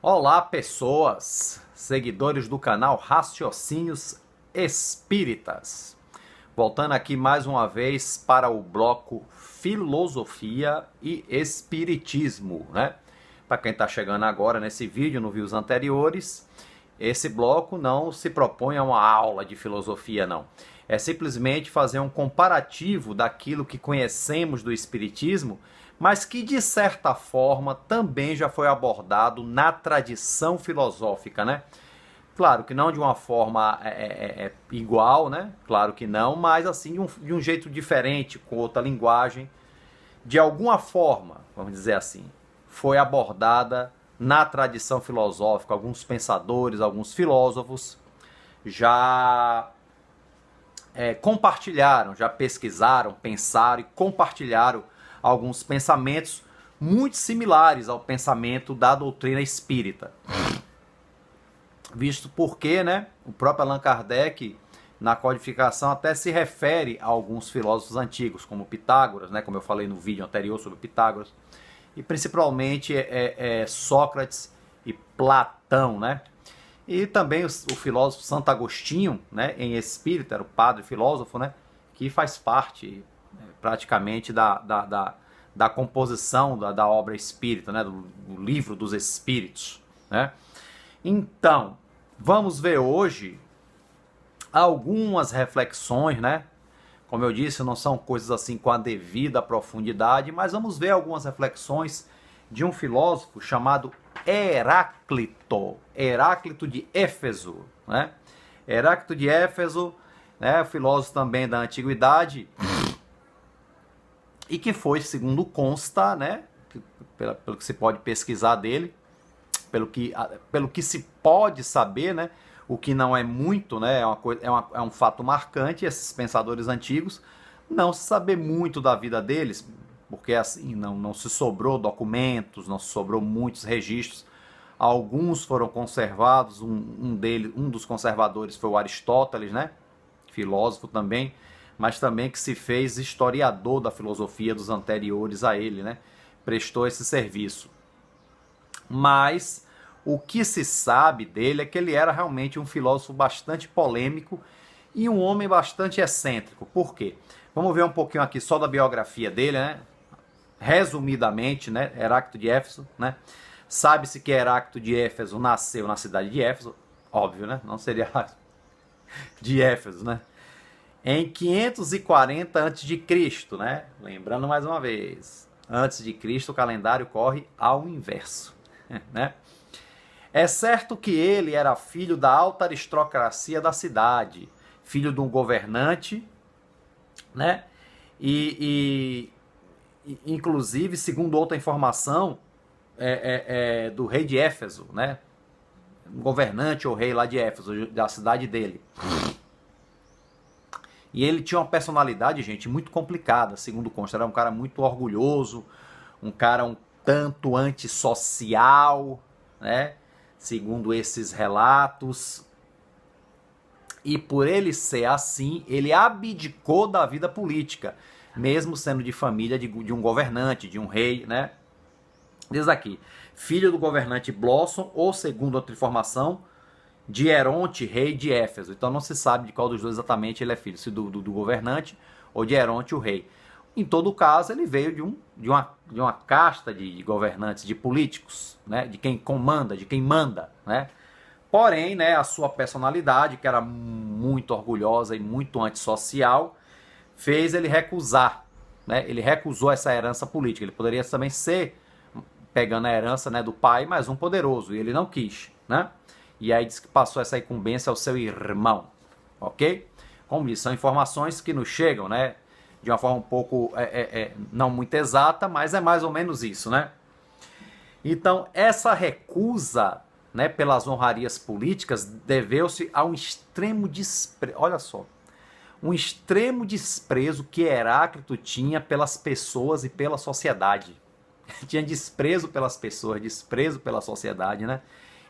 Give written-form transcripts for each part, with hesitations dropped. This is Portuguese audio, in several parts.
Olá, pessoas, seguidores do canal Raciocínios Espíritas. Voltando aqui mais uma vez para o bloco Filosofia e Espiritismo, né? Para quem está chegando agora nesse vídeo, não viu os anteriores, esse bloco não se propõe a uma aula de filosofia, não. É simplesmente fazer um comparativo daquilo que conhecemos do Espiritismo, mas que de certa forma também já foi abordado na tradição filosófica, né? Claro que não de uma forma igual, né? Claro que não, mas assim de um jeito diferente, com outra linguagem. De alguma forma, vamos dizer assim, foi abordada na tradição filosófica. Alguns pensadores, alguns filósofos já compartilharam, já pesquisaram, pensaram e compartilharam alguns pensamentos muito similares ao pensamento da doutrina espírita. Visto porque, né, o próprio Allan Kardec, na codificação, até se refere a alguns filósofos antigos, como Pitágoras, né, como eu falei no vídeo anterior sobre Pitágoras, e principalmente Sócrates e Platão, né? E também o filósofo Santo Agostinho, né, em espírito, era o padre filósofo, né, que faz parte praticamente da composição da obra espírita, né, do livro dos espíritos, né? Então, vamos ver hoje algumas reflexões, né? Como eu disse, não são coisas assim com a devida profundidade, mas vamos ver algumas reflexões de um filósofo chamado Heráclito de Éfeso, né? Heráclito de Éfeso, né, filósofo também da antiguidade, e que foi, segundo consta, né, pelo que se pode pesquisar dele, pelo que se pode saber, né, o que não é muito, né, é um fato marcante, esses pensadores antigos, não se saber muito da vida deles, porque assim não se sobrou documentos, não se sobrou muitos registros. Alguns foram conservados, um dos conservadores foi o Aristóteles, né, filósofo também, mas também que se fez historiador da filosofia dos anteriores a ele, né, prestou esse serviço. Mas o que se sabe dele é que ele era realmente um filósofo bastante polêmico e um homem bastante excêntrico. Por quê? Vamos ver um pouquinho aqui só da biografia dele, né? Resumidamente, né? Heráclito de Éfeso, né? Sabe-se que Heráclito de Éfeso nasceu na cidade de Éfeso, óbvio, né? Não seria de Éfeso, né? Em 540 a.C., né? Lembrando mais uma vez, antes de Cristo o calendário corre ao inverso, né? É certo que ele era filho da alta aristocracia da cidade, filho de um governante, né? Inclusive, segundo outra informação, do rei de Éfeso, né? Um governante ou rei lá de Éfeso, da cidade dele. E ele tinha uma personalidade, gente, muito complicada, segundo consta. Era um cara muito orgulhoso, um cara um tanto antissocial, né? Segundo esses relatos. E por ele ser assim, ele abdicou da vida política, mesmo sendo de família de um governante, de um rei, né? Diz aqui, filho do governante Blossom, ou segundo outra informação, de Heronte, rei de Éfeso. Então não se sabe de qual dos dois exatamente ele é filho, se do governante ou de Heronte, o rei. Em todo caso, ele veio de uma casta de governantes, de políticos, né? De quem comanda, de quem manda, né? Porém, né, a sua personalidade, que era muito orgulhosa e muito antissocial, fez ele recusar, né? Ele recusou essa herança política. Ele poderia também ser, pegando a herança, né, do pai, mas um poderoso, e ele não quis, né? E aí diz que passou essa incumbência ao seu irmão, ok? Como disse, são informações que nos chegam, né? De uma forma um pouco, não muito exata, mas é mais ou menos isso, né? Então, essa recusa, né, pelas honrarias políticas deveu-se a um extremo desprezo, olha só, um extremo desprezo que Heráclito tinha pelas pessoas e pela sociedade. Tinha desprezo pelas pessoas, desprezo pela sociedade, né?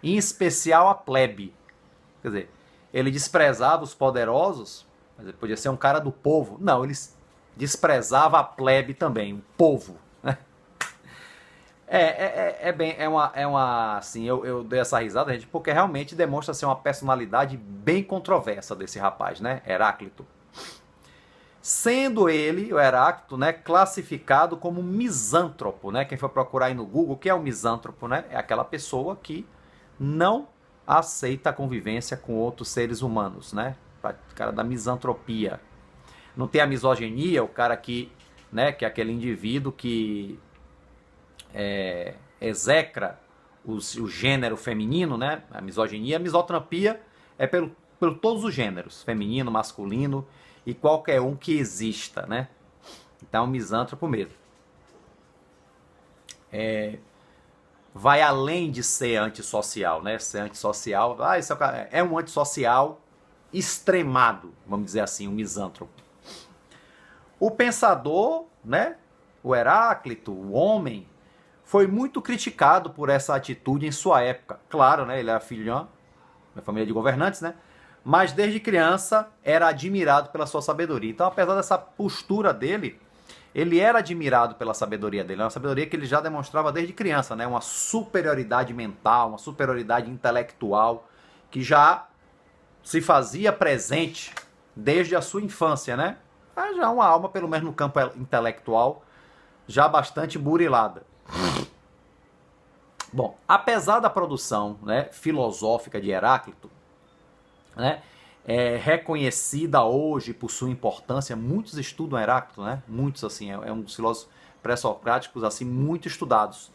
Em especial a plebe. Quer dizer, ele desprezava os poderosos, mas ele podia ser um cara do povo. Não, ele desprezava a plebe também, o povo, né? Assim, eu dei essa risada, gente, porque realmente demonstra ser uma personalidade bem controversa desse rapaz, né, Heráclito. Sendo ele, o Heráclito, né, classificado como misântropo, né, quem for procurar aí no Google, o que é um misântropo, né, é aquela pessoa que não aceita a convivência com outros seres humanos, né, o cara da misantropia. Não tem a misoginia, o cara que, né, que é aquele indivíduo que execra o gênero feminino, né? A misoginia, a misotropia é pelo todos os gêneros, feminino, masculino e qualquer um que exista, né? Então, misântropo mesmo. Vai além de ser antissocial, né? Ser antissocial, esse é um antissocial extremado, vamos dizer assim, um misântropo. O pensador, né? O Heráclito, o homem, foi muito criticado por essa atitude em sua época. Claro, né, ele era filho de uma família de governantes, né? Mas desde criança era admirado pela sua sabedoria. Então, apesar dessa postura dele, ele era admirado pela sabedoria dele. Uma sabedoria que ele já demonstrava desde criança, né? Uma superioridade mental, uma superioridade intelectual que já se fazia presente desde a sua infância, né? Já uma alma, pelo menos no campo intelectual, já bastante burilada. Bom, apesar da produção, né, filosófica de Heráclito, né, reconhecida hoje por sua importância, muitos estudam Heráclito, né, muitos assim, é um dos filósofos pré-socráticos assim muito estudados,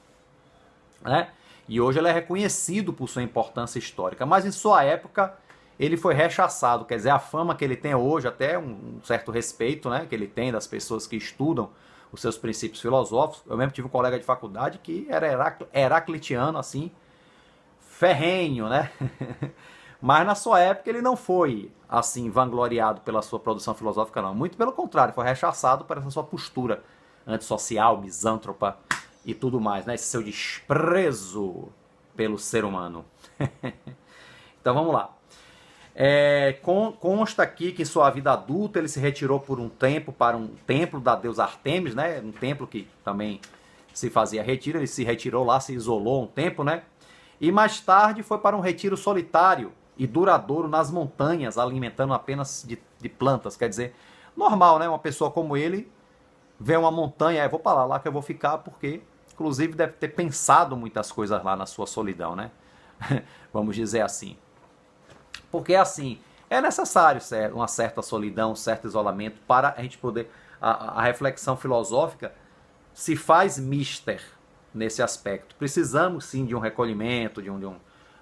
né, e hoje ele é reconhecido por sua importância histórica, mas em sua época ele foi rechaçado, quer dizer, a fama que ele tem hoje, até um certo respeito, né, que ele tem das pessoas que estudam os seus princípios filosóficos. Eu mesmo tive um colega de faculdade que era heraclitiano, assim, ferrenho, né? Mas na sua época ele não foi, assim, vangloriado pela sua produção filosófica, não. Muito pelo contrário, foi rechaçado por essa sua postura antissocial, misântropa e tudo mais, né? Esse seu desprezo pelo ser humano. Então vamos lá. Consta aqui que em sua vida adulta ele se retirou por um tempo para um templo da deusa Artemis, né? Um templo que também se fazia retiro, ele se retirou lá, se isolou um tempo, né? E mais tarde foi para um retiro solitário e duradouro nas montanhas, alimentando apenas de plantas. Quer dizer, normal, né? Uma pessoa como ele vê uma montanha, vou para lá que eu vou ficar, porque inclusive deve ter pensado muitas coisas lá na sua solidão, né? Vamos dizer assim. Porque assim, é necessário uma certa solidão, um certo isolamento para a gente poder... A reflexão filosófica se faz mister nesse aspecto. Precisamos sim de um recolhimento,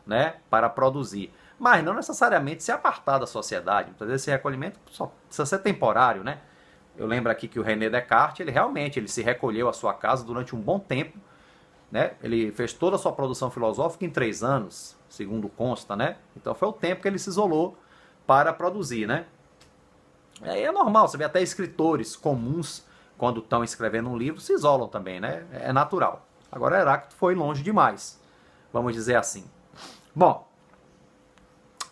né, para produzir. Mas não necessariamente se apartar da sociedade. Muitas vezes esse recolhimento só precisa ser temporário, né? Eu lembro aqui que o René Descartes, ele se recolheu à sua casa durante um bom tempo, né? Ele fez toda a sua produção filosófica em 3 anos, segundo consta, né? Então foi o tempo que ele se isolou para produzir, né? Aí é normal, você vê até escritores comuns, quando estão escrevendo um livro, se isolam também, né? É natural. Agora Heráclito foi longe demais, vamos dizer assim. Bom,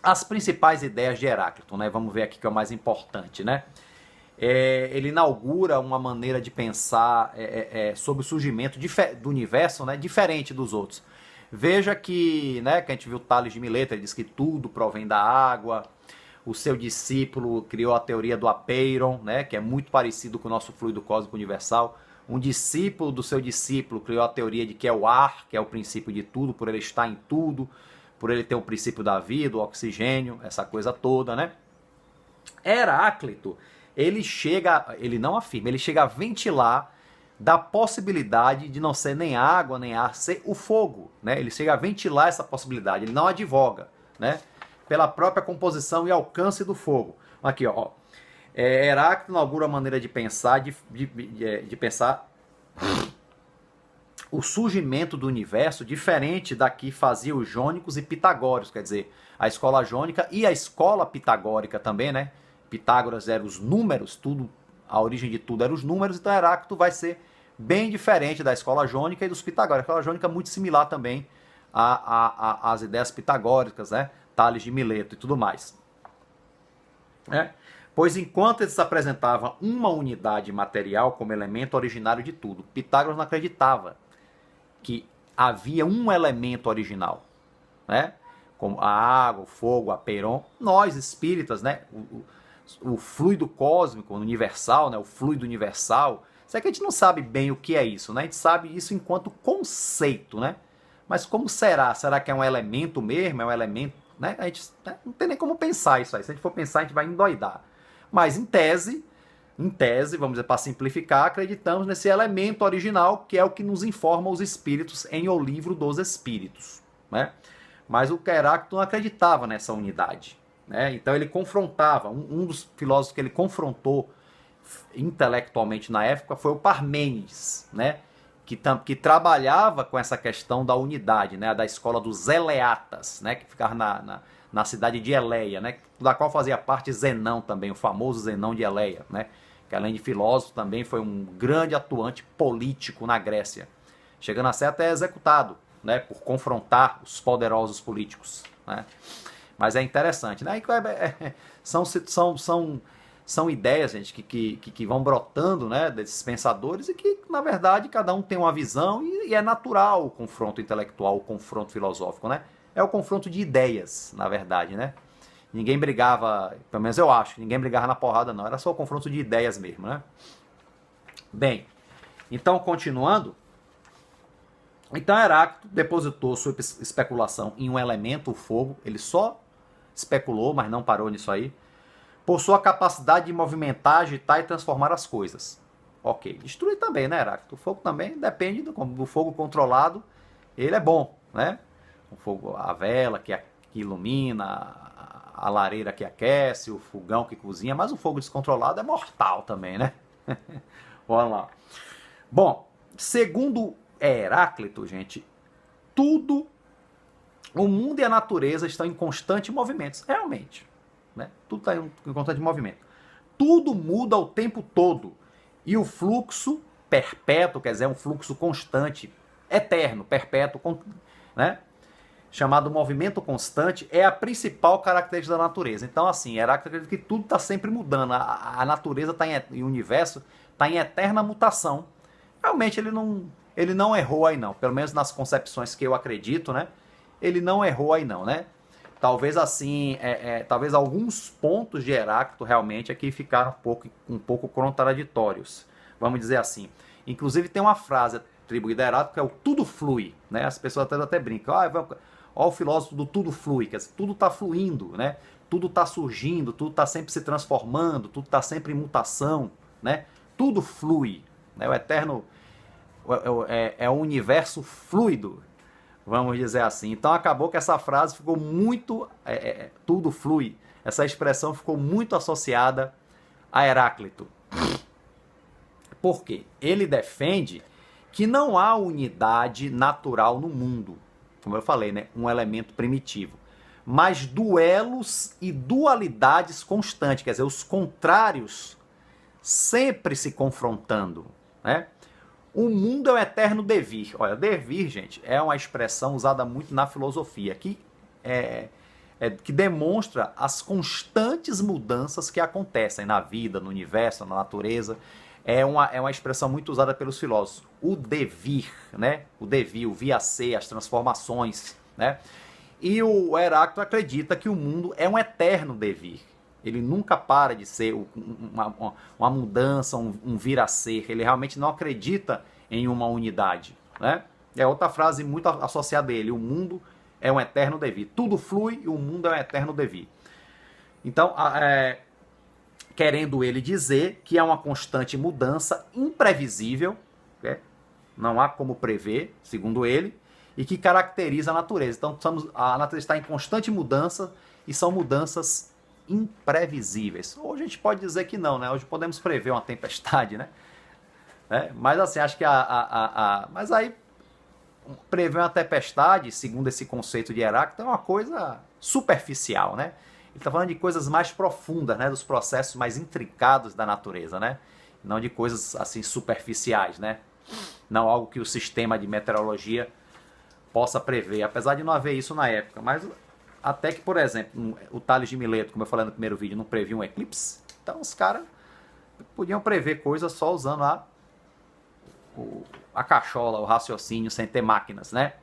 as principais ideias de Heráclito, né? Vamos ver aqui que é o mais importante, né? Ele inaugura uma maneira de pensar sobre o surgimento do universo, né, diferente dos outros. Veja que, né, que a gente viu Tales de Mileto, ele diz que tudo provém da água. O seu discípulo criou a teoria do apeiron, né, que é muito parecido com o nosso fluido cósmico universal. Um discípulo do seu discípulo criou a teoria de que é o ar, que é o princípio de tudo, por ele estar em tudo, por ele ter o princípio da vida, o oxigênio, essa coisa toda, né? Heráclito, ele não afirma, ele chega a ventilar da possibilidade de não ser nem água, nem ar, ser o fogo, né? Ele chega a ventilar essa possibilidade, ele não advoga, né? Pela própria composição e alcance do fogo. Aqui, ó. Heráclito inaugura a maneira de pensar, de pensar o surgimento do universo diferente da que faziam os jônicos e pitagóricos, quer dizer, a escola jônica e a escola pitagórica também, né? Pitágoras eram os números, tudo, a origem de tudo eram os números, então Heráclito vai ser bem diferente da escola jônica e dos pitagóricos. A escola jônica é muito similar também às ideias pitagóricas, né? Tales de Mileto e tudo mais. Pois enquanto eles apresentavam uma unidade material como elemento originário de tudo, Pitágoras não acreditava que havia um elemento original, né? Como a água, o fogo, a Peiron. Nós, espíritas, né? O fluido cósmico, universal, né? O fluido universal. Só que a gente não sabe bem o que é isso, né? A gente sabe isso enquanto conceito, né? Mas como será? Será que é um elemento mesmo? É um elemento, né? A gente não tem nem como pensar isso aí. Se a gente for pensar, a gente vai endoidar. Mas em tese, vamos dizer, para simplificar, acreditamos nesse elemento original, que é o que nos informa os espíritos em O Livro dos Espíritos, né? Mas o Heráclito não acreditava nessa unidade, né? Então ele confrontava, um dos filósofos que ele confrontou intelectualmente na época foi o Parmênides, né? Que trabalhava com essa questão da unidade, né? Da escola dos Eleatas, né? Que ficava na cidade de Eleia, né? Da qual fazia parte Zenão também, o famoso Zenão de Eleia, né? Que além de filósofo também foi um grande atuante político na Grécia, chegando a ser até executado, né? Por confrontar os poderosos políticos, né? Mas é interessante, né? São ideias, gente, que vão brotando, né, desses pensadores e que, na verdade, cada um tem uma visão e é natural o confronto intelectual, o confronto filosófico, né? É o confronto de ideias, na verdade, né? Ninguém brigava, pelo menos eu acho, ninguém brigava na porrada, não. Era só o confronto de ideias mesmo, né? Bem, então, continuando. Então, Heráclito depositou sua especulação em um elemento, o fogo. Ele só especulou, mas não parou nisso aí. Por sua capacidade de movimentar, agitar e transformar as coisas. Ok. Destruir também, né, Heráclito? O fogo também depende do fogo controlado. Ele é bom, né? O fogo, a vela que ilumina, a lareira que aquece, o fogão que cozinha, mas o fogo descontrolado é mortal também, né? Vamos lá. Bom, segundo Heráclito, gente, tudo, o mundo e a natureza estão em constante movimento, realmente, né? Tudo está em constante movimento. Tudo muda o tempo todo e o fluxo perpétuo, quer dizer, um fluxo constante, eterno, perpétuo, né? Chamado movimento constante, é a principal característica da natureza. Então, assim, Heráclito acredita que tudo está sempre mudando, a natureza está e o universo está em eterna mutação. Realmente ele não errou aí não, pelo menos nas concepções que eu acredito, né? Ele não errou aí não, né? Talvez assim, talvez alguns pontos de Heráclito realmente aqui ficaram um pouco contraditórios, vamos dizer assim. Inclusive tem uma frase atribuída a Heráclito que é o tudo flui, né? As pessoas até brincam, ó o filósofo do tudo flui, quer dizer, tudo está fluindo, né? Tudo está surgindo, tudo está sempre se transformando, tudo está sempre em mutação, né? Tudo flui, né? O eterno é o universo fluido, vamos dizer assim. Então acabou que essa frase ficou muito, tudo flui, essa expressão ficou muito associada a Heráclito. Por quê? Ele defende que não há unidade natural no mundo, como eu falei, né? Um elemento primitivo, mas duelos e dualidades constantes, quer dizer, os contrários sempre se confrontando, né? O mundo é o eterno devir. Olha, devir, gente, é uma expressão usada muito na filosofia, que demonstra as constantes mudanças que acontecem na vida, no universo, na natureza. É uma expressão muito usada pelos filósofos. O devir, né? O devir, o vir a ser, as transformações, né? E o Heráclito acredita que o mundo é um eterno devir. Ele nunca para de ser uma mudança, um vir a ser. Ele realmente não acredita em uma unidade, né? É outra frase muito associada a ele. O mundo é um eterno devir. Tudo flui e o mundo é um eterno devir. Então, querendo ele dizer que é uma constante mudança imprevisível, né? Não há como prever, segundo ele, e que caracteriza a natureza. Então, a natureza está em constante mudança e são mudanças imprevisíveis. Hoje a gente pode dizer que não, né? Hoje podemos prever uma tempestade, né? Mas assim, acho que mas aí prever uma tempestade, segundo esse conceito de Heráclito, é uma coisa superficial, né? Ele está falando de coisas mais profundas, né? Dos processos mais intricados da natureza, né? Não de coisas assim superficiais, né? Não algo que o sistema de meteorologia possa prever, apesar de não haver isso na época. Mas até que, por exemplo, o Tales de Mileto, como eu falei no primeiro vídeo, não previa um eclipse. Então os caras podiam prever coisas só usando a cachola, o raciocínio sem ter máquinas, né?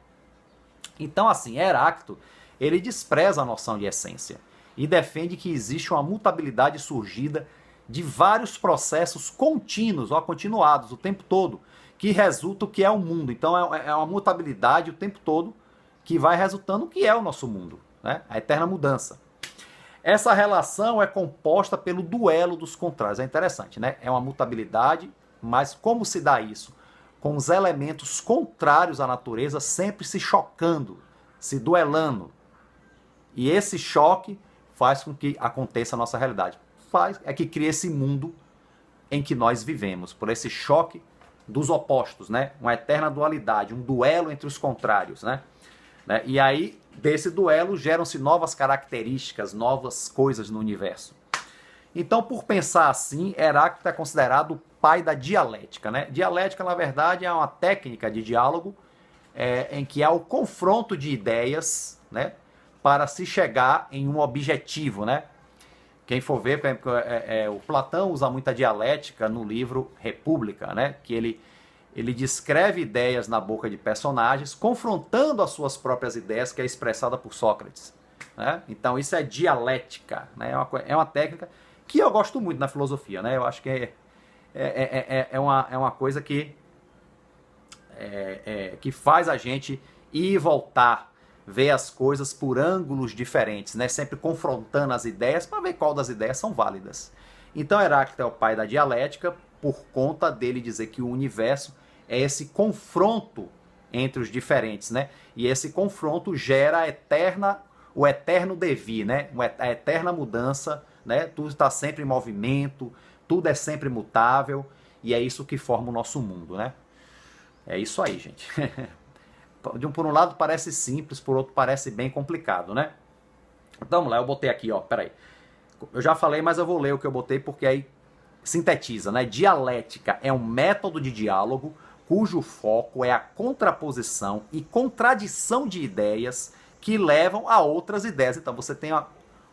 Então, assim, Heráclito, ele despreza a noção de essência e defende que existe uma mutabilidade surgida de vários processos contínuos, ou continuados, o tempo todo, que resulta o que é o mundo. Então, é uma mutabilidade o tempo todo que vai resultando o que é o nosso mundo, né? A eterna mudança. Essa relação é composta pelo duelo dos contrários. É interessante, né? É uma mutabilidade, mas como se dá isso? Com os elementos contrários à natureza sempre se chocando, se duelando. E esse choque faz com que aconteça a nossa realidade. É que cria esse mundo em que nós vivemos, por esse choque dos opostos, né? Uma eterna dualidade, um duelo entre os contrários, né? E aí, desse duelo, geram-se novas características, novas coisas no universo. Então, por pensar assim, Heráclito é considerado o pai da dialética, né? Dialética, na verdade, é uma técnica de diálogo em que há o confronto de ideias, né? Para se chegar em um objetivo, né? Quem for ver, o Platão usa muita dialética no livro República, né? Que ele descreve ideias na boca de personagens, confrontando as suas próprias ideias, que é expressada por Sócrates, né? Então isso é dialética, né? É uma técnica que eu gosto muito na filosofia, né? Eu acho que é uma coisa que faz a gente ir e voltar, ver as coisas por ângulos diferentes, né? Sempre confrontando as ideias para ver qual das ideias são válidas. Então Heráclito é o pai da dialética por conta dele dizer que o universo é esse confronto entre os diferentes, né? E esse confronto gera o eterno devir, né? A eterna mudança, né? Tudo está sempre em movimento, tudo é sempre mutável, e é isso que forma o nosso mundo, né? É isso aí, gente. Por um lado parece simples, por outro parece bem complicado, né? Então vamos lá, eu botei aqui, ó, peraí. Eu já falei, mas eu vou ler o que eu botei porque aí sintetiza, né? Dialética é um método de diálogo cujo foco é a contraposição e contradição de ideias que levam a outras ideias. Então você tem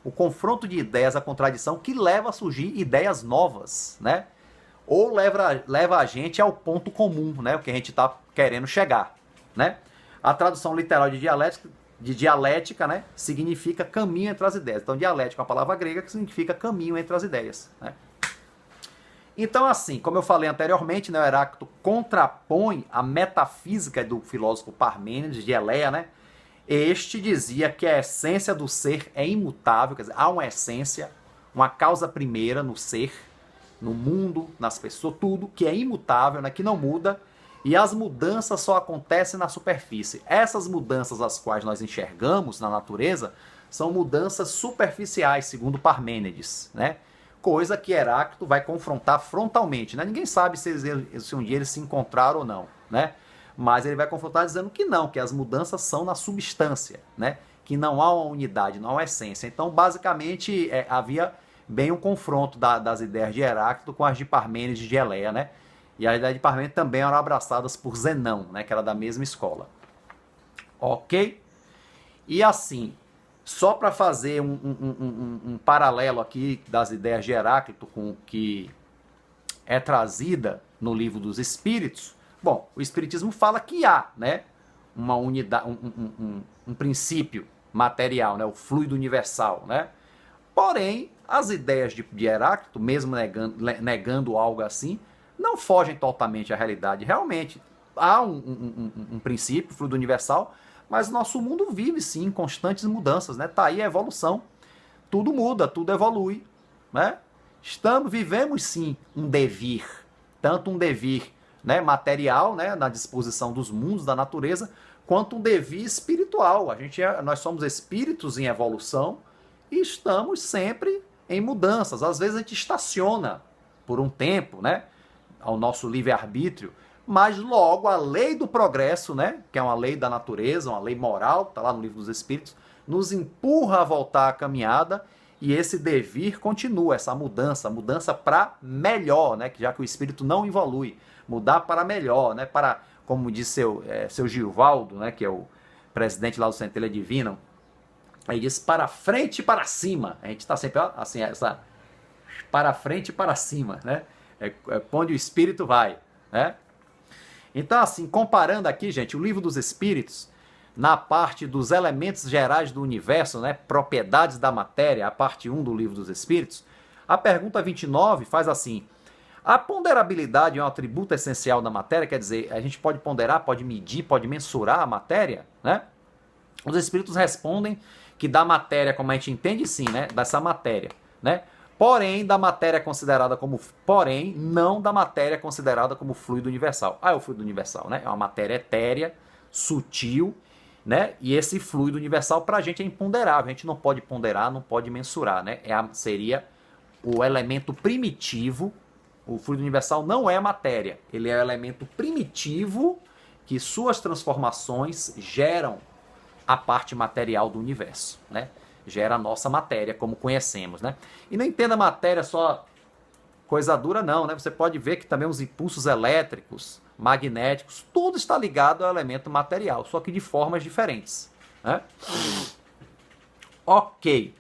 o confronto de ideias, a contradição que leva a surgir ideias novas, né? Ou leva a gente ao ponto comum, né? O que a gente está querendo chegar, né? A tradução literal de dialética, né, significa caminho entre as ideias. Então, dialética é uma palavra grega que significa caminho entre as ideias, né? Então, assim, como eu falei anteriormente, né, o Heráclito contrapõe a metafísica do filósofo Parmênides de Eleia, né? Este dizia que a essência do ser é imutável, quer dizer, há uma essência, uma causa primeira no ser, no mundo, nas pessoas, tudo que é imutável, né, que não muda. E as mudanças só acontecem na superfície. Essas mudanças as quais nós enxergamos na natureza são mudanças superficiais, segundo Parmênides, né? Coisa que Heráclito vai confrontar frontalmente, né? Ninguém sabe se um dia eles se encontraram ou não, né? Mas ele vai confrontar dizendo que não, que as mudanças são na substância, né? Que não há uma unidade, não há uma essência. Então, basicamente, havia bem um confronto das ideias de Heráclito com as de Parmênides de Eleia, né? E a ideia de Parmênides também eram abraçadas por Zenão, né, que era da mesma escola. Ok? E assim, só para fazer um paralelo aqui das ideias de Heráclito com o que é trazida no Livro dos Espíritos, bom, o Espiritismo fala que há, né, uma unidade, um princípio material, né, o fluido universal, né? Porém, as ideias de Heráclito, mesmo negando algo assim, não fogem totalmente à realidade. Realmente, há um princípio, fluido universal, mas o nosso mundo vive, sim, em constantes mudanças, né? Tá aí a evolução. Tudo muda, tudo evolui, né? Vivemos, sim, um devir. Tanto um devir, né, material, né, na disposição dos mundos, da natureza, quanto um devir espiritual. Nós somos espíritos em evolução e estamos sempre em mudanças. Às vezes a gente estaciona por um tempo, né, ao nosso livre-arbítrio, mas logo a lei do progresso, né, que é uma lei da natureza, uma lei moral, está lá no Livro dos Espíritos, nos empurra a voltar à caminhada e esse devir continua, essa mudança para melhor, né, já que o espírito não evolui, mudar para melhor, né, para, como disse seu Gilvaldo, né, que é o presidente lá do Centelha Divina, aí diz para frente e para cima. A gente está sempre assim, para frente e para cima, né? Onde o espírito vai, né? Então, assim, comparando aqui, gente, o Livro dos Espíritos, na parte dos elementos gerais do universo, né, propriedades da matéria, a parte 1 do Livro dos Espíritos, a pergunta 29 faz assim: a ponderabilidade é um atributo essencial da matéria, quer dizer, a gente pode ponderar, pode medir, pode mensurar a matéria, né? Os espíritos respondem que da matéria, como a gente entende, sim, né, dessa matéria, né? Porém, da matéria considerada como... Porém, não da matéria considerada como fluido universal. Ah, é o fluido universal, né? É uma matéria etérea, sutil, né? E esse fluido universal para a gente é imponderável. A gente não pode ponderar, não pode mensurar, né? Seria o elemento primitivo. O fluido universal não é matéria. Ele é o elemento primitivo que suas transformações geram a parte material do universo, né? Gera a nossa matéria, como conhecemos, né? E não entenda matéria só coisa dura, não, né? Você pode ver que também os impulsos elétricos, magnéticos, tudo está ligado ao elemento material, só que de formas diferentes, né? Ok.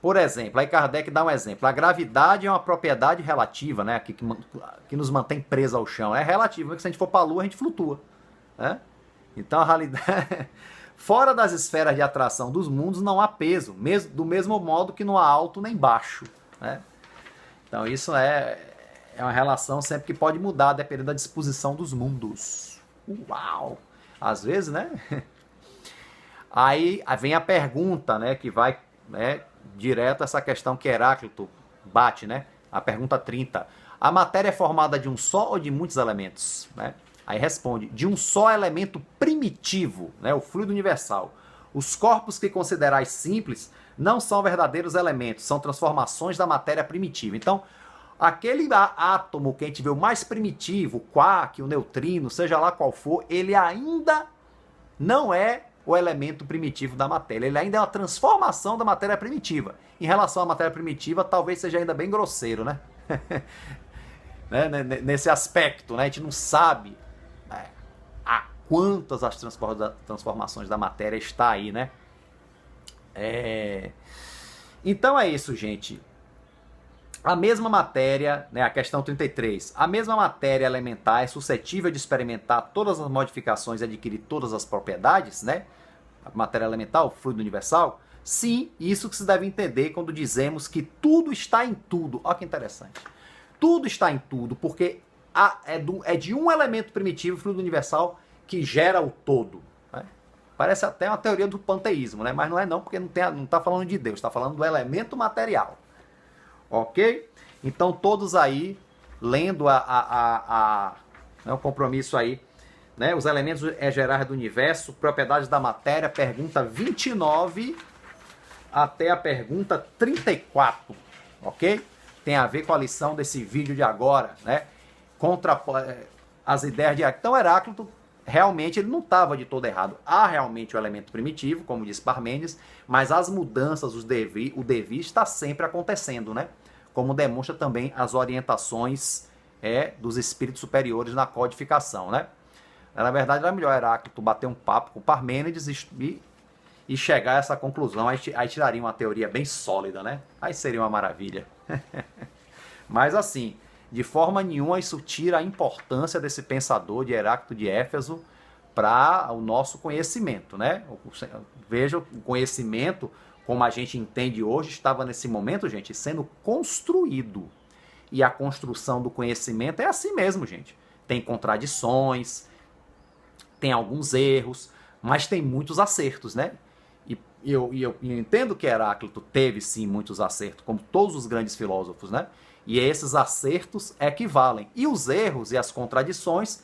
Por exemplo, aí Kardec dá um exemplo. A gravidade é uma propriedade relativa, né? Que nos mantém presos ao chão. É relativa, porque se a gente for para a Lua, a gente flutua, né? Então a realidade... Fora das esferas de atração dos mundos não há peso, do mesmo modo que não há alto nem baixo, né? Então isso é uma relação sempre que pode mudar dependendo da disposição dos mundos. Uau! Às vezes, né? Aí vem a pergunta, né, que vai, né, direto a essa questão que Heráclito bate, né? A pergunta 30. A matéria é formada de um só ou de muitos elementos, né? Aí responde, de um só elemento primitivo, né, o fluido universal. Os corpos que considerais simples não são verdadeiros elementos, são transformações da matéria primitiva. Então, aquele átomo que a gente vê o mais primitivo, o quark, o neutrino, seja lá qual for, ele ainda não é o elemento primitivo da matéria. Ele ainda é uma transformação da matéria primitiva. Em relação à matéria primitiva, talvez seja ainda bem grosseiro, né? Nesse aspecto, né? A gente não sabe a quantas as transformações da matéria está aí, né? Então é isso, gente. A mesma matéria, né, a questão 33, a mesma matéria elementar é suscetível de experimentar todas as modificações e adquirir todas as propriedades, né? A matéria elementar, o fluido universal? Sim, isso que se deve entender quando dizemos que tudo está em tudo. Olha que interessante. Tudo está em tudo, porque é de um elemento primitivo, o fluido universal, que gera o todo, né? Parece até uma teoria do panteísmo, né? Mas não é não, porque não está falando de Deus, está falando do elemento material. Ok? Então todos aí, lendo o compromisso aí, né? Os elementos gerais do universo, propriedades da matéria, pergunta 29 até a pergunta 34, ok? Tem a ver com a lição desse vídeo de agora, né? Contra as ideias de Heráclito. Então Heráclito, realmente, ele não estava de todo errado. Há realmente o elemento primitivo, como diz Parmênides, mas as mudanças, o devir está sempre acontecendo, né? Como demonstra também as orientações dos espíritos superiores na codificação, né? Na verdade, era melhor Heráclito bater um papo com Parmênides e chegar a essa conclusão. Aí tiraria uma teoria bem sólida, né? Aí seria uma maravilha. Mas assim, de forma nenhuma isso tira a importância desse pensador de Heráclito de Éfeso para o nosso conhecimento, né? Veja, o conhecimento, como a gente entende hoje, estava nesse momento, gente, sendo construído. E a construção do conhecimento é assim mesmo, gente. Tem contradições, tem alguns erros, mas tem muitos acertos, né? E eu entendo que Heráclito teve sim muitos acertos, como todos os grandes filósofos, né? E esses acertos equivalem. E os erros e as contradições,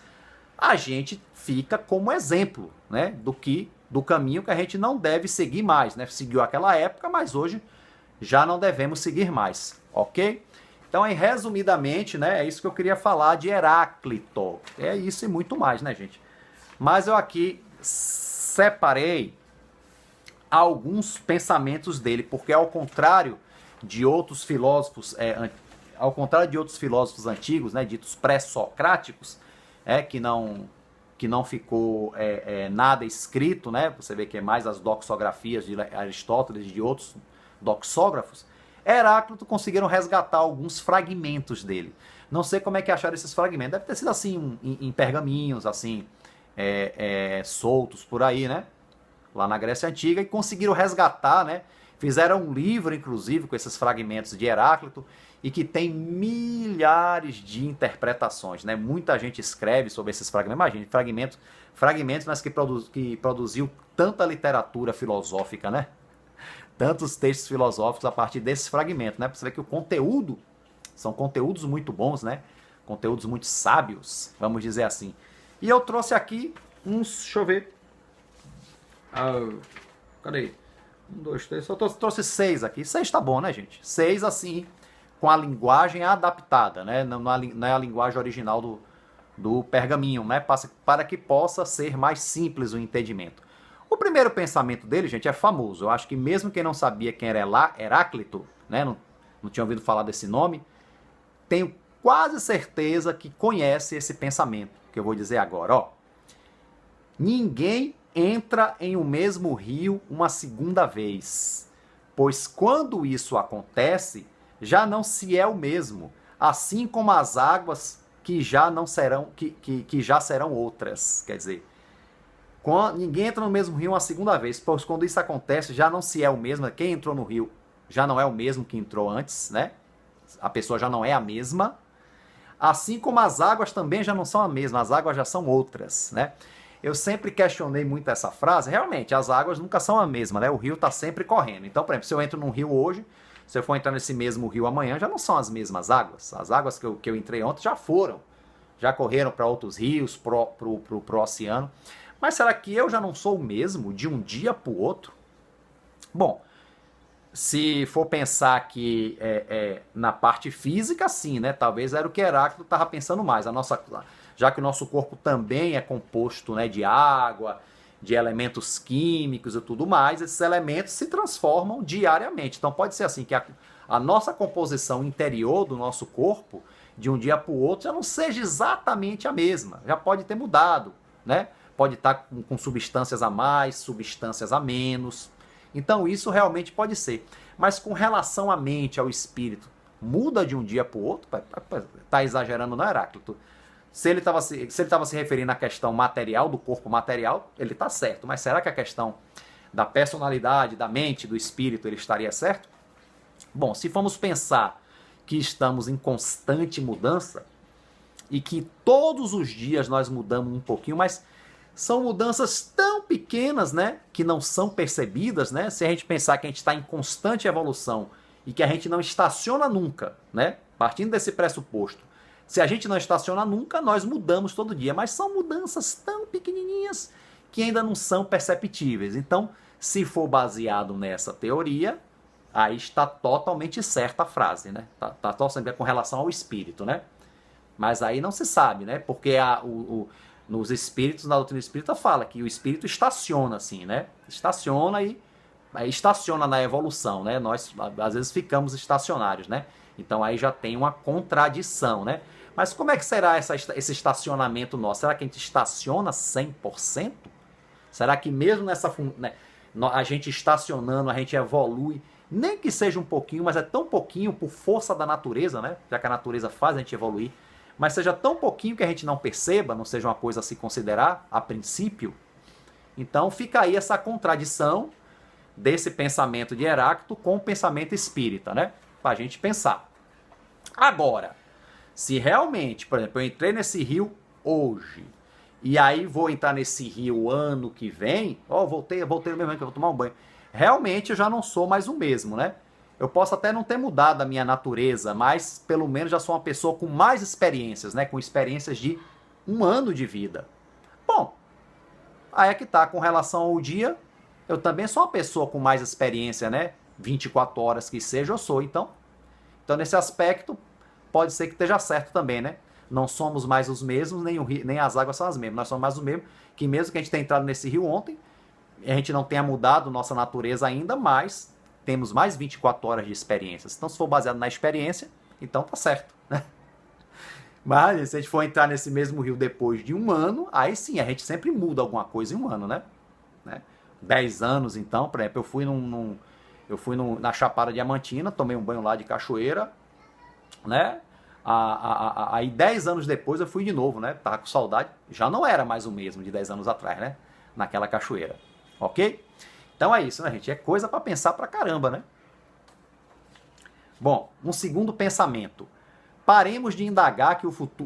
a gente fica como exemplo, né? Do caminho que a gente não deve seguir mais, né? Seguiu aquela época, mas hoje já não devemos seguir mais, ok? Então, aí, resumidamente, né? É isso que eu queria falar de Heráclito. É isso e muito mais, né, gente? Mas eu aqui separei alguns pensamentos dele, porque ao contrário de outros filósofos, antigos, né, ditos pré-socráticos, que não ficou nada escrito, né? Você vê que é mais as doxografias de Aristóteles e de outros doxógrafos. Heráclito conseguiram resgatar alguns fragmentos dele. Não sei como é que acharam esses fragmentos. Deve ter sido assim, em pergaminhos, assim, soltos por aí, né? Lá na Grécia Antiga, e conseguiram resgatar, né? Fizeram um livro, inclusive, com esses fragmentos de Heráclito, e que tem milhares de interpretações, né? Muita gente escreve sobre esses fragmentos. Imagine, fragmentos, mas que produziu tanta literatura filosófica, né? Tantos textos filosóficos a partir desses fragmentos, né? Pra você ver que o conteúdo são conteúdos muito bons, né? Conteúdos muito sábios, vamos dizer assim. E eu trouxe aqui uns, deixa eu ver. Cadê? 1, 2, 3, só trouxe 6 aqui. 6 tá bom, né, gente? 6 assim, com a linguagem adaptada, né? Não é a linguagem original do pergaminho, né? Para que possa ser mais simples o entendimento. O primeiro pensamento dele, gente, é famoso. Eu acho que mesmo quem não sabia quem era Heráclito, né? Não tinha ouvido falar desse nome, tenho quase certeza que conhece esse pensamento que eu vou dizer agora, ó. Ninguém entra em o mesmo rio uma segunda vez, pois quando isso acontece, já não se é o mesmo, assim como as águas que já não serão que já serão outras. Quer dizer, ninguém entra no mesmo rio uma segunda vez, pois quando isso acontece, já não se é o mesmo. Quem entrou no rio já não é o mesmo que entrou antes, né? A pessoa já não é a mesma. Assim como as águas também já não são a mesma, as águas já são outras, né? Eu sempre questionei muito essa frase. Realmente, as águas nunca são a mesma, né? O rio está sempre correndo. Então, por exemplo, se eu entro num rio hoje, se eu for entrar nesse mesmo rio amanhã, já não são as mesmas águas. As águas que eu entrei ontem já foram. Já correram para outros rios, pro oceano. Mas será que eu já não sou o mesmo de um dia para o outro? Bom, se for pensar que na parte física, sim, né? Talvez era o que Heráclito estava pensando mais. Já que o nosso corpo também é composto, né, de água, de elementos químicos e tudo mais, esses elementos se transformam diariamente. Então pode ser assim que a nossa composição interior do nosso corpo, de um dia para o outro, já não seja exatamente a mesma. Já pode ter mudado, né? Pode estar com substâncias a mais, substâncias a menos. Então isso realmente pode ser. Mas com relação à mente, ao espírito, muda de um dia para o outro? Está exagerando, não, Heráclito? Se ele estava se referindo à questão material, do corpo material, ele está certo. Mas será que a questão da personalidade, da mente, do espírito, ele estaria certo? Bom, se formos pensar que estamos em constante mudança e que todos os dias nós mudamos um pouquinho, mas são mudanças tão pequenas, né, que não são percebidas, né? Se a gente pensar que a gente está em constante evolução e que a gente não estaciona nunca, né? Partindo desse pressuposto, se a gente não estaciona nunca, nós mudamos todo dia, mas são mudanças tão pequenininhas que ainda não são perceptíveis. Então, se for baseado nessa teoria, aí está totalmente certa a frase, né? Tá totalmente com relação ao espírito, né? Mas aí não se sabe, né? Porque nos espíritos, na doutrina espírita fala que o espírito estaciona assim, né? Estaciona e estaciona na evolução, né? Nós às vezes ficamos estacionários, né? Então aí já tem uma contradição, né? Mas como é que será esse estacionamento nosso? Será que a gente estaciona 100%? Será que mesmo né, a gente estacionando, a gente evolui, nem que seja um pouquinho, mas é tão pouquinho por força da natureza, né? Já que a natureza faz a gente evoluir, mas seja tão pouquinho que a gente não perceba, não seja uma coisa a se considerar a princípio. Então fica aí essa contradição desse pensamento de Heráclito com o pensamento espírita, né? Para a gente pensar. Agora, se realmente, por exemplo, eu entrei nesse rio hoje, e aí vou entrar nesse rio ano que vem, voltei no mesmo ano que eu vou tomar um banho, realmente eu já não sou mais o mesmo, né? Eu posso até não ter mudado a minha natureza, mas pelo menos já sou uma pessoa com mais experiências, né? Com experiências de um ano de vida. Bom, aí é que tá, com relação ao dia, eu também sou uma pessoa com mais experiência, né? 24 horas que seja, eu sou. Então nesse aspecto, pode ser que esteja certo também, né? Não somos mais os mesmos, nem as águas são as mesmas. Nós somos mais os mesmos, que mesmo que a gente tenha entrado nesse rio ontem, a gente não tenha mudado nossa natureza ainda, mas temos mais 24 horas de experiências. Então, se for baseado na experiência, então tá certo, né? Mas se a gente for entrar nesse mesmo rio depois de um ano, aí sim, a gente sempre muda alguma coisa em um ano, né? 10 anos, então, por exemplo, eu fui na Chapada Diamantina, tomei um banho lá de cachoeira, né? Aí 10 anos depois eu fui de novo, né? Tava com saudade. Já não era mais o mesmo de 10 anos atrás, né? Naquela cachoeira. Ok? Então é isso, né, gente? É coisa para pensar pra caramba, né? Bom, um segundo pensamento. Paremos de indagar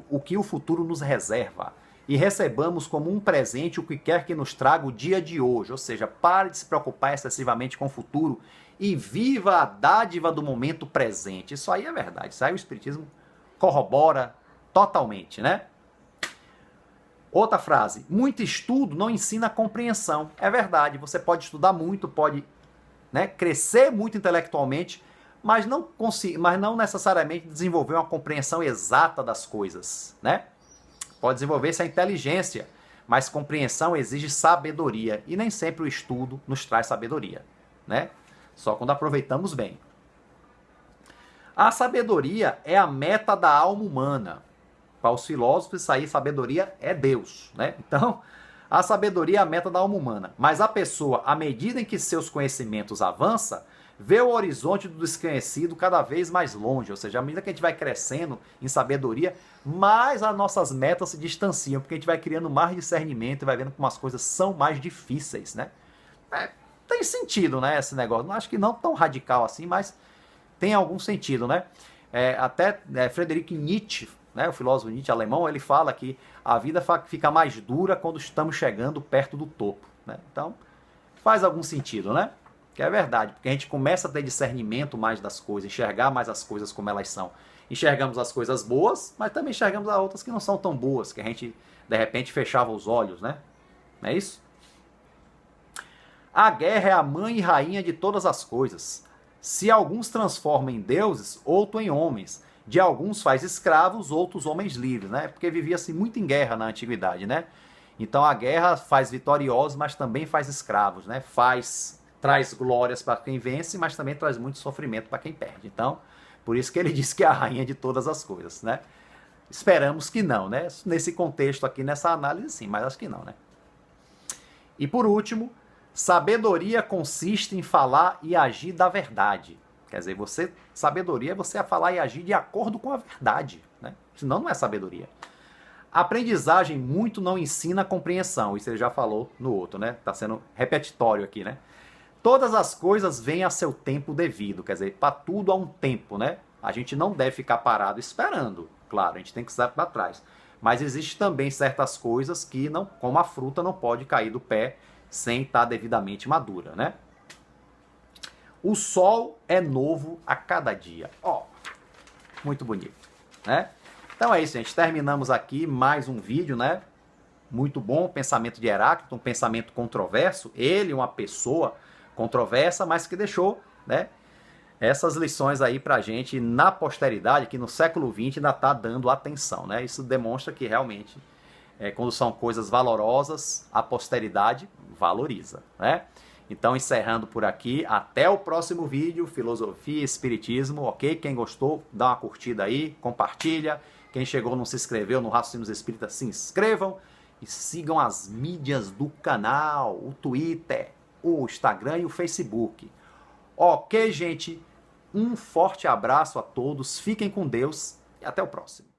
o que o futuro nos reserva e recebamos como um presente o que quer que nos traga o dia de hoje. Ou seja, pare de se preocupar excessivamente com o futuro e viva a dádiva do momento presente. Isso aí é verdade. Isso aí o Espiritismo corrobora totalmente, né? Outra frase. Muito estudo não ensina compreensão. É verdade. Você pode estudar muito, pode, né, crescer muito intelectualmente, mas não necessariamente desenvolver uma compreensão exata das coisas, né? Pode desenvolver-se a inteligência, mas compreensão exige sabedoria, e nem sempre o estudo nos traz sabedoria, né? Só quando aproveitamos bem. A sabedoria é a meta da alma humana. Para os filósofos, isso aí, sabedoria é Deus, né? Então, a sabedoria é a meta da alma humana, mas a pessoa, à medida em que seus conhecimentos avançam, vê o horizonte do desconhecido cada vez mais longe, ou seja, à medida que a gente vai crescendo em sabedoria, mais as nossas metas se distanciam, porque a gente vai criando mais discernimento e vai vendo como as coisas são mais difíceis, né? Tem sentido, né, esse negócio. Não acho que não tão radical assim, mas tem algum sentido, né? Até Friedrich Nietzsche, né, o filósofo Nietzsche alemão, ele fala que a vida fica mais dura quando estamos chegando perto do topo, né? Então, faz algum sentido, né? Que é verdade, porque a gente começa a ter discernimento mais das coisas, enxergar mais as coisas como elas são. Enxergamos as coisas boas, mas também enxergamos as outras que não são tão boas, que a gente, de repente, fechava os olhos, né? Não é isso? A guerra é a mãe e rainha de todas as coisas. Se alguns transforma em deuses, outro em homens. De alguns faz escravos, outros homens livres, né? Porque vivia-se muito em guerra na antiguidade, né? Então a guerra faz vitoriosos, mas também faz escravos, né? Traz glórias para quem vence, mas também traz muito sofrimento para quem perde. Então, por isso que ele diz que é a rainha de todas as coisas, né? Esperamos que não, né? Nesse contexto aqui, nessa análise, sim, mas acho que não, né? E por último, sabedoria consiste em falar e agir da verdade. Quer dizer, sabedoria é você falar e agir de acordo com a verdade, né? Senão não é sabedoria. Aprendizagem muito não ensina a compreensão. Isso ele já falou no outro, né? Tá sendo repetitório aqui, né? Todas as coisas vêm a seu tempo devido, quer dizer, para tudo há um tempo, né? A gente não deve ficar parado esperando, claro, a gente tem que sair para trás. Mas existe também certas coisas que, não, como a fruta, não pode cair do pé sem estar devidamente madura, né? O sol é novo a cada dia. Ó, muito bonito, né? Então é isso, gente. Terminamos aqui mais um vídeo, né? Muito bom, pensamento de Heráclito, um pensamento controverso. Ele, uma pessoa controversa, mas que deixou, né, essas lições aí pra gente na posteridade, que no século XX ainda está dando atenção, né? Isso demonstra que realmente, quando são coisas valorosas, a posteridade valoriza, né? Então, encerrando por aqui, até o próximo vídeo, Filosofia e Espiritismo, ok? Quem gostou, dá uma curtida aí, compartilha. Quem chegou não se inscreveu no Raciocínios Espíritas, se inscrevam e sigam as mídias do canal, o Twitter, o Instagram e o Facebook. Ok, gente? Um forte abraço a todos, fiquem com Deus e até o próximo.